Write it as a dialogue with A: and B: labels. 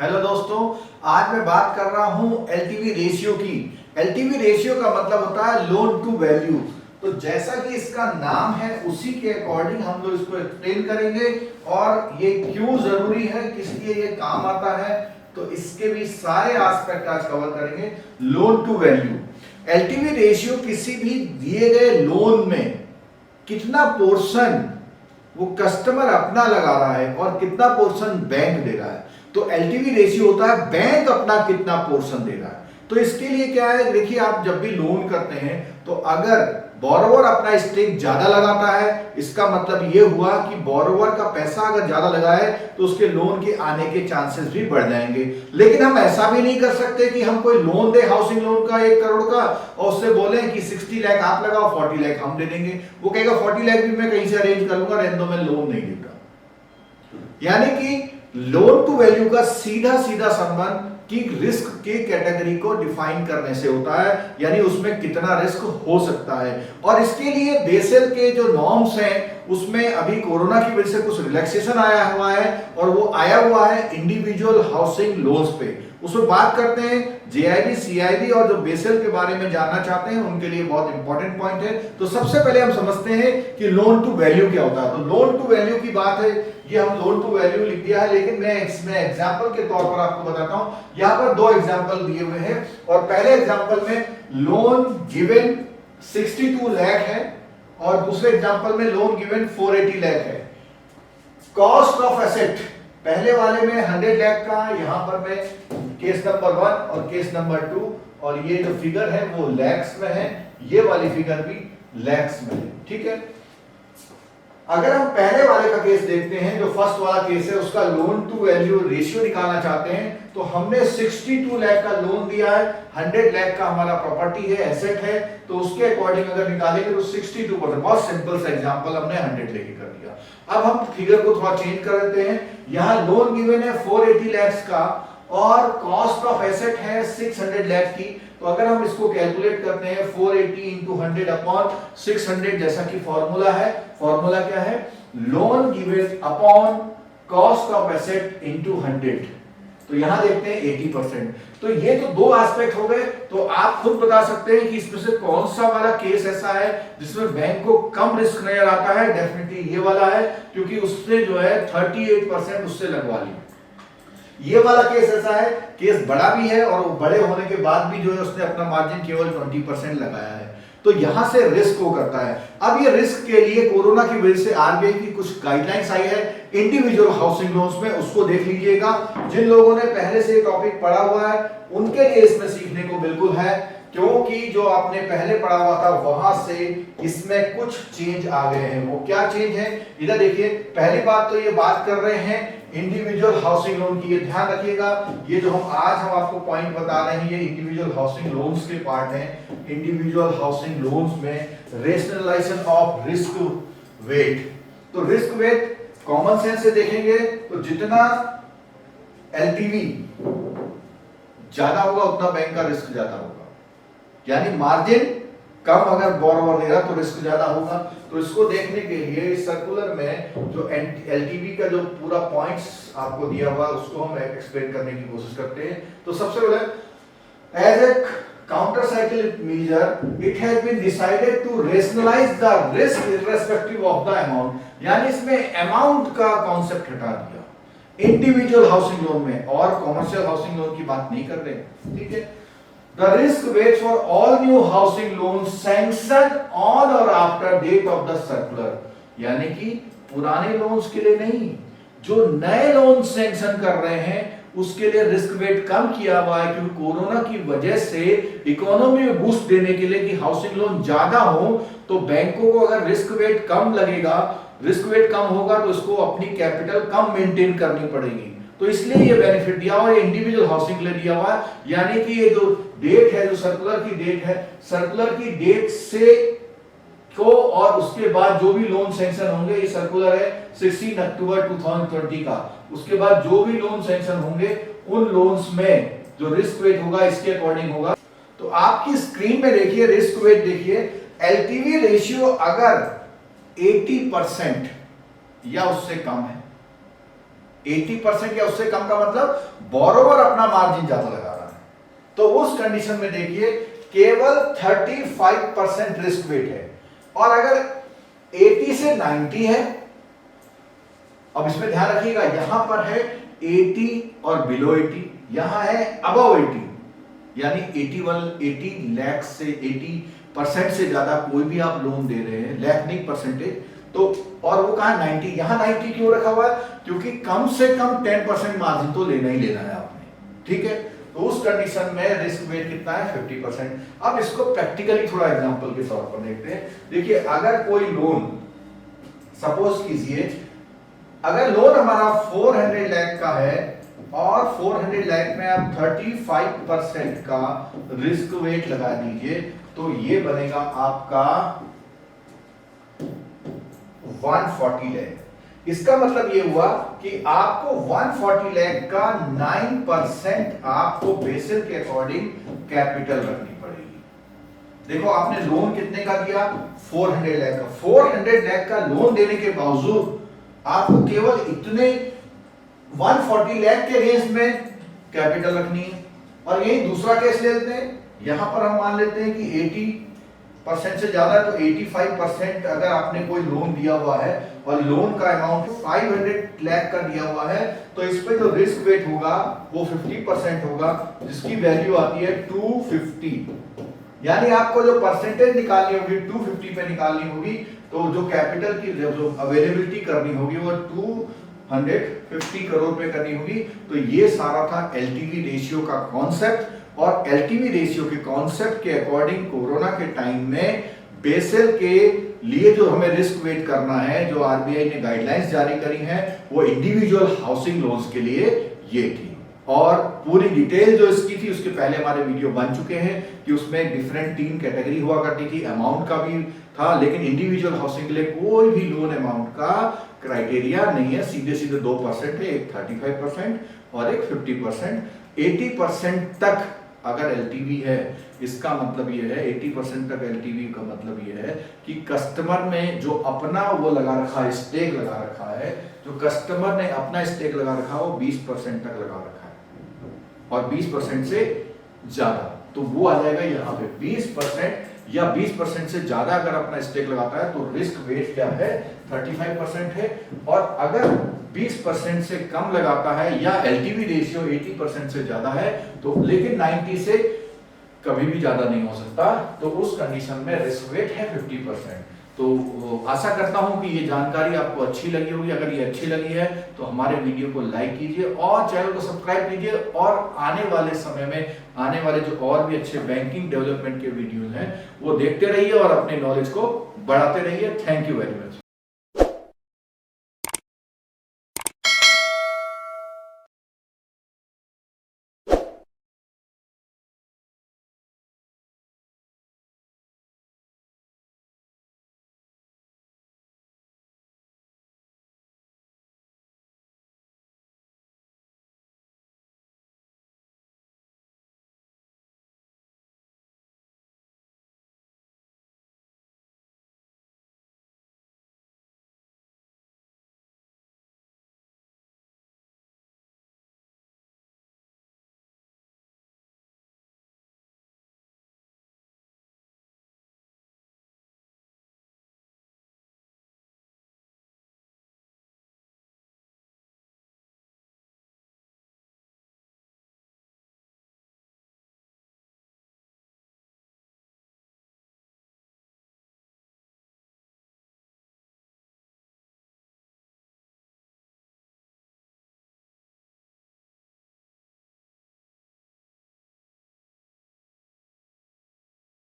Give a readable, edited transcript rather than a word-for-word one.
A: Hello दोस्तों, आज मैं बात कर रहा हूं एलटीवी रेशियो की। एलटीवी रेशियो का मतलब होता है लोन टू वैल्यू। तो जैसा कि इसका नाम है उसी के अकॉर्डिंग हम लोग इसको एक्सप्लेन करेंगे और ये क्यों जरूरी है, किस लिए ये काम आता है, तो इसके भी सारे एस्पेक्ट आज कवर करेंगे। Loan to value, LTV ratio किसी भी दिए गए लोन में कितना पोर्शन वो कस्टमर अपना लगा रहा है और कितना पोर्शन बैंक दे रहा है। तो एलटीवी रेशियो होता है बैंक अपना कितना पोर्शन दे रहा है। तो इसके लिए क्या है, देखिए आप जब भी लोन करते हैं तो अगर बोरोवर अपना स्टेक ज्यादा लगाता है, इसका मतलब ये हुआ कि बोरोवर का पैसा अगर ज्यादा लगा है तो उसके लोन के आने के चांसेस भी बढ़ जाएंगे। लेकिन हम ऐसा भी नहीं कर सकते कि हम कोई लोन दे हाउसिंग लोन का 1 करोड़ का और उससे बोले कि 60 लाख आप लगाओ 40 लाख हम दे देंगे। वो कहेगा 40 लाख भी मैं कहीं से अरेंज कर लूंगा, रहने दो मैं लोन नहीं देता। यानी कि लोन टू वैल्यू का सीधा सीधा संबंध कि रिस्क के कैटेगरी को डिफाइन करने से होता है, यानी उसमें कितना रिस्क हो सकता है। और इसके लिए बेसल के जो नॉर्म्स हैं उसमें अभी कोरोना की वजह से कुछ रिलैक्सेशन आया हुआ है और वो आया हुआ है इंडिविजुअल हाउसिंग लोन्स पे। उसमें बात करते हैं जेआईबी, सीआईबी और जो बेसल के बारे में जानना चाहते हैं उनके लिए बहुत इंपॉर्टेंट पॉइंट है। तो सबसे पहले हम समझते हैं कि लोन टू वैल्यू क्या होता है। तो लोन टू वैल्यू की बात है, ये हम लोन टू वैल्यू लिख दिया है, लेकिन मैं इसमें एग्जांपल के तौर पर आपको बताता हूं। यहां पर 2 एग्जांपल दिए हुए हैं और पहले एग्जांपल में लोन गिवन 62 लाख है और दूसरे एग्जांपल में लोन गिवन 480 लाख है। कॉस्ट ऑफ एसेट पहले वाले में 100 लाख का, यहां पर मैं केस नंबर 1 और केस नंबर 2 और ये जो फिगर है वो लैक्स में है, ये वाली फिगर भी लैक्स में है। ठीक है, अगर हम पहले वाले का केस देखते हैं, जो फर्स्ट वाला केस है, उसका लोन टू वैल्यू रेशियो निकालना चाहते हैं तो हमने 62 लाख का लोन दिया है, 100 लाख का हमारा प्रॉपर्टी है, एसेट है, तो उसके अकॉर्डिंग अगर निकालेंगे तो 62%। बहुत सिंपल सा एग्जांपल हमने 100 लेके कर दिया। अब हम फिगर को थोड़ा चेंज कर देते हैं। यहां लोन गिवन है 480 लाख का और कॉस्ट ऑफ एसेट है 600 लाख की। तो अगर हम इसको कैलकुलेट करते हैं 480 इंटू 100 अपॉन 600, जैसा कि फॉर्मूला है, फॉर्मूला क्या है, loan given upon cost of asset into 100। तो यहां देखते हैं 80%। तो ये तो 2 एस्पेक्ट हो गए। तो आप खुद बता सकते हैं कि इसमें से कौन सा वाला केस ऐसा है जिसमें बैंक को कम रिस्क नजर आता है। डेफिनेटली ये वाला है, क्योंकि उससे जो है 38% उससे लगवा लिया। ये वाला केस ऐसा है, केस बड़ा भी है और बड़े होने के बाद भी जो है उसने अपना मार्जिन केवल 20% लगाया है। तो यहां से रिस्क को करता है। अब ये रिस्क के लिए कोरोना की वजह से आरबीआई की कुछ गाइडलाइंस आई है इंडिविजुअल हाउसिंग लोन्स में, उसको देख लीजिएगा। जिन लोगों ने पहले से टॉपिक पढ़ा हुआ है उनके लिए इसमें सीखने को बिल्कुल है, क्योंकि जो आपने पहले पढ़ा हुआ था वहां से इसमें कुछ चेंज आ गए हैं। वो क्या चेंज है, इधर देखिए। पहली बात तो ये बात कर रहे हैं इंडिविजुअल हाउसिंग लोन की, ये ध्यान रखिएगा। ये जो हम आपको पॉइंट बता रहे हैं ये इंडिविजुअल हाउसिंग लोन्स के पार्ट हैं। इंडिविजुअल हाउसिंग लोन्स में रेशनलाइजेशन ऑफ रिस्क वेट। तो रिस्क वेट कॉमन सेंस से देखेंगे तो जितना एलटीवी ज्यादा होगा उतना बैंक का रिस्क ज्यादा होगा, यानी मार्जिन कम अगर बोरोवर दे रहा तो रिस्क ज्यादा होगा। तो इसको देखने के लिए इस सर्कुलर में जो एलटीवी का जो पूरा पॉइंट्स आपको दिया हुआ उसको हम एक्सप्लेन करने की कोशिश करते हैं। तो सबसे पहले as a counter cyclic measure it has been decided to rationalise the risk irrespective of the amount, यानी इसमें अमाउंट का कॉन्सेप्ट हटा दिया इंडिविजुअल हाउसिंग लोन में, और कॉमर्शियल हाउसिंग लोन की बात नहीं कर रहे। ठीक है, The risk weight for all new housing loans sanctioned on or after date of the circular, यानी कि पुराने लोन्स के लिए नहीं, जो नए लोन सैंक्शन कर रहे हैं उसके लिए रिस्क वेट कम किया हुआ है, क्योंकि कोरोना की वजह से इकोनॉमी में बूस्ट देने के लिए कि हाउसिंग लोन ज्यादा हो तो बैंकों को अगर रिस्क वेट कम लगेगा, रिस्क वेट कम होगा तो इसको अपनी कैपिटल कम मेंटेन करनी पड़ेगी। तो इसलिए ये बेनिफिट दिया हुआ है, इंडिविजुअल हाउसिंग के लिए दिया हुआ है। यानी कि ये जो डेट है, जो सर्कुलर की डेट है, सर्कुलर की डेट से को और उसके बाद जो भी लोन सैंक्शन होंगे, ये सर्कुलर है 16 अक्टूबर 2020 का, उसके बाद जो भी लोन सैंक्शन होंगे उन लोन्स में जो रिस्क वेट होगा इसके अकॉर्डिंग होगा। तो आपकी स्क्रीन में देखिए रिस्क वेट देखिए, एलटीवी रेशियो अगर 80% या उससे कम है 80% या उससे कम का मतलब बोरोवर अपना मार्जिन ज्यादा लगा रहा है। तो उस कंडीशन में देखिए केवल 35% रिस्क वेट है। और अगर 80 से 90 है, अब इसमें ध्यान रखिएगा यहां पर है 80 और बिलो 80, यहां है अबव 80, यानी 80 लाख से 80% से ज्यादा कोई भी आप लोन दे रहे हैं, लाख नहीं परसेंटेज, तो और वो कहा 90, यहां 90 क्यों रखा हुआ है? क्योंकि कम से कम 10% मार्जिन तो लेना ही लेना है आपने, ठीक है। तो उस कंडीशन में रिस्क वेट कितना है? 50%। अब इसको प्रैक्टिकली थोड़ा एग्जांपल के तौर पर देखते हैं। देखिए अगर कोई लोन, सपोज कीजिए अगर लोन हमारा 400 लाख का है और 400 लाख में आप 35% का रिस्क वेट लगा दीजिए, तो ये बनेगा आपका 140 लाख। इसका मतलब ये हुआ कि आपको 140 लाख का 9% आपको बेसिल के अकॉर्डिंग कैपिटल रखनी पड़ेगी। देखो आपने लोन कितने का दिया? 400 लाख का। 400 लाख का लोन देने के बावजूद आपको केवल इतने 140 लाख के रेंज में कैपिटल रखनी है। और यही दूसरा केस ले लेते हैं, यहां पर हम मान लेते हैं कि 80% से ज्यादा है, तो 85% अगर आपने कोई लोन दिया हुआ है और लोन का अमाउंट 500 लाख का दिया हुआ है, तो इस पे जो रिस्क वेट होगा वो 50% होगा, जिसकी वैल्यू आती है 250। यानी आपको जो परसेंटेज निकालनी होगी 250 पे निकालनी होगी, तो जो कैपिटल की जो अवेलेबिलिटी करनी होगी वो 250 करोड़ पे करनी होगी। तो ये सारा था एलटीवी रेशियो का कॉन्सेप्ट, और एलटीवी रेशियो के कॉन्सेप्ट के अकॉर्डिंग कोरोना के टाइम में बेसल के लिए जो हमें रिस्क वेट करना है, जो आरबीआई ने गाइडलाइंस जारी करी हैं, वो इंडिविजुअल हाउसिंग लोन्स के लिए ये थी। और पूरी डिटेल जो इसकी थी उसके पहले हमारे वीडियो बन चुके हैं कि उसमें डिफरेंट 3 कैटेगरी हुआ करती थी, अमाउंट का भी था, लेकिन इंडिविजुअल हाउसिंग के लिए कोई भी लोन अमाउंट का क्राइटेरिया नहीं है, सीधे सीधे 2% है, एक 35% और एक 50%। 80% तक अगर एलटीवी है, इसका मतलब ये है 80% तक एलटीवी का मतलब ये है कि कस्टमर ने जो अपना वो लगा रखा है, स्टेक लगा रखा है, जो कस्टमर ने अपना स्टेक लगा रखा है वो 20% तक लगा रखा है, और 20% से ज्यादा, तो वो आ जाएगा यहाँ पे 20% या 20% से ज्यादा अगर अपना स्टेक लगाता है तो रिस्क वेट क्या है? 35% है। और अगर 20% से कम लगाता है या एलटीवी रेशियो 80% से ज्यादा है, तो लेकिन 90 से कभी भी ज्यादा नहीं हो सकता, तो उस कंडीशन में रिस्क वेट है 50%। तो आशा करता हूं कि ये जानकारी आपको अच्छी लगी होगी। अगर ये अच्छी लगी है तो हमारे वीडियो को लाइक कीजिए और चैनल को सब्सक्राइब कीजिए, और आने वाले समय में आने वाले जो और भी अच्छे बैंकिंग डेवलपमेंट के वीडियोस हैं वो देखते रहिए और अपने नॉलेज को बढ़ाते रहिए। Thank you very much.